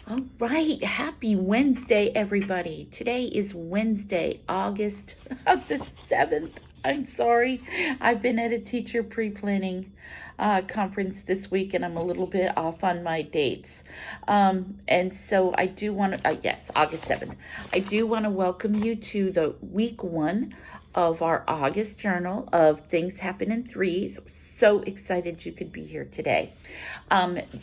All right, happy Wednesday, everybody. Today is Wednesday, August the 7th. I'm sorry. I've been at a teacher pre-planning conference this week, and I'm a little bit off on my dates. And so I do want to, yes, August 7th. I do want to welcome you to the week one of our August journal of Things Happen in Threes. So excited you could be here today.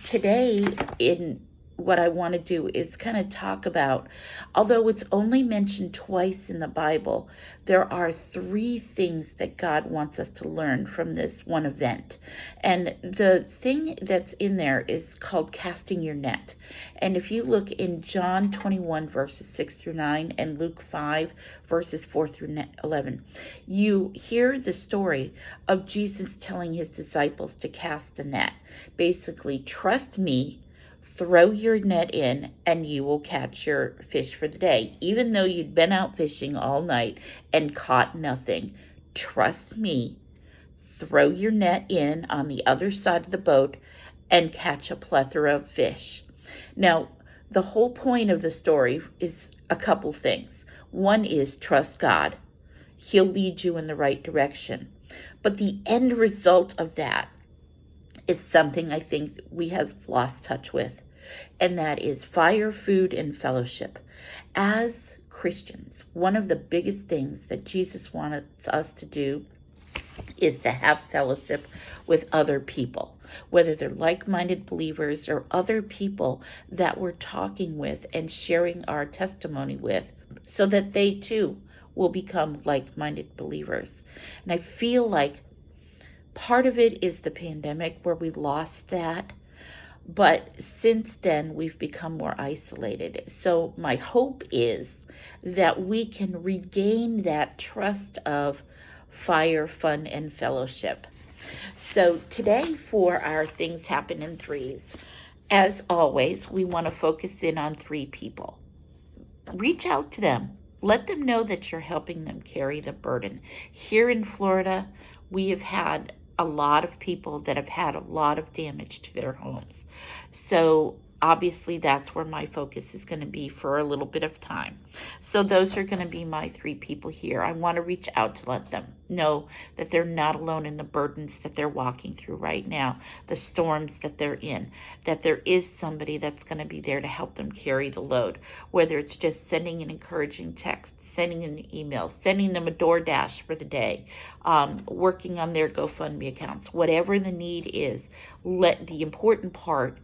Today, what I want to do is kind of talk about, although it's only mentioned twice in the Bible, there are three things that God wants us to learn from this one event. And the thing that's in there is called casting your net. And if you look in John 21 verses 6 through 9 and Luke 5 verses 4 through 11, you hear the story of Jesus telling his disciples to cast the net. Basically, trust me, throw your net in and you will catch your fish for the day. Even though you'd been out fishing all night and caught nothing, trust me, throw your net in on the other side of the boat and catch a plethora of fish. Now, the whole point of the story is a couple things. One is trust God. He'll lead you in the right direction. But the end result of that is something I think we have lost touch with, and that is fire, food, and fellowship. As Christians, one of the biggest things that Jesus wants us to do is to have fellowship with other people, whether they're like-minded believers or other people that we're talking with and sharing our testimony with, so that they too will become like-minded believers. And I feel like part of it is the pandemic where we lost that. But since then, we've become more isolated. So my hope is that we can regain that trust of fire, fun, and fellowship. So today for our Things Happen in Threes, as always, we want to focus in on three people. Reach out to them. Let them know that you're helping them carry the burden. Here in Florida, we have had a lot of people that have had a lot of damage to their homes. So obviously that's where my focus is going to be for a little bit of time. So those are going to be my three people here. I want to reach out to let them know that they're not alone in the burdens that they're walking through right now, the storms that they're in, that there is somebody that's going to be there to help them carry the load, whether it's just sending an encouraging text, sending an email, sending them a DoorDash for the day, working on their GoFundMe accounts, whatever the need is. The important part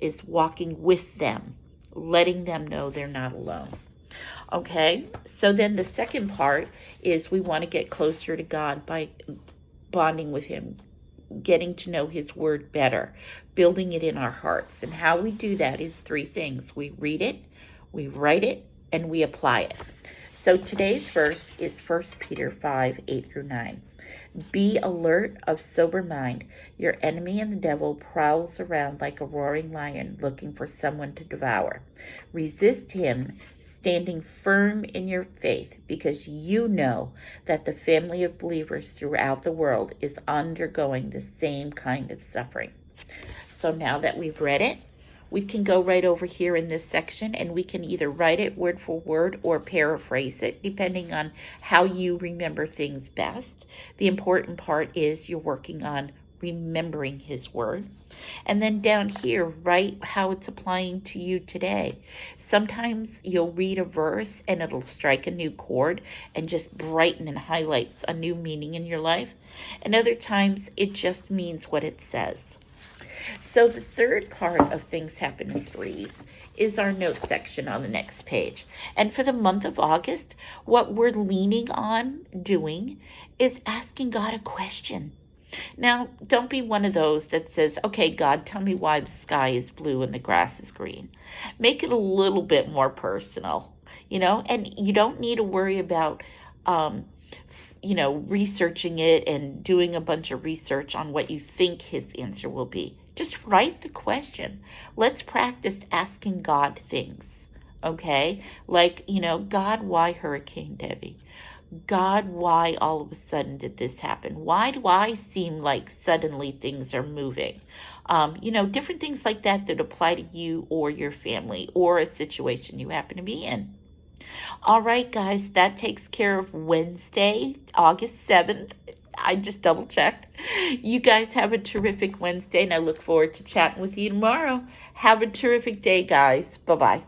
is walking with them, letting them know they're not alone. Okay, so then the second part is we want to get closer to God by bonding with him, getting to know his word better, building it in our hearts. And how we do that is three things. We read it, we write it, and we apply it. So today's verse is 1 Peter 5, 8 through 9. Be alert, of sober mind. Your enemy and the devil prowls around like a roaring lion looking for someone to devour. Resist him, standing firm in your faith, because you know that the family of believers throughout the world is undergoing the same kind of suffering. So now that we've read it, we can go right over here in this section and we can either write it word for word or paraphrase it, depending on how you remember things best. The important part is you're working on remembering his word. And then down here, write how it's applying to you today. Sometimes you'll read a verse and it'll strike a new chord and just brighten and highlights a new meaning in your life. And other times it just means what it says. So the third part of Things Happen in Threes is our note section on the next page. And for the month of August, what we're leaning on doing is asking God a question. Now, don't be one of those that says, okay, God, tell me why the sky is blue and the grass is green. Make it a little bit more personal, and you don't need to worry about researching it and doing a bunch of research on what you think his answer will be. Just write the question. Let's practice asking God things, okay? Like, God, why Hurricane Debbie? God, why all of a sudden did this happen? Why do I seem like suddenly things are moving? Different things like that that apply to you or your family or a situation you happen to be in. All right, guys, that takes care of Wednesday, August 7th. I just double checked. You guys have a terrific Wednesday, and I look forward to chatting with you tomorrow. Have a terrific day, guys. Bye-bye.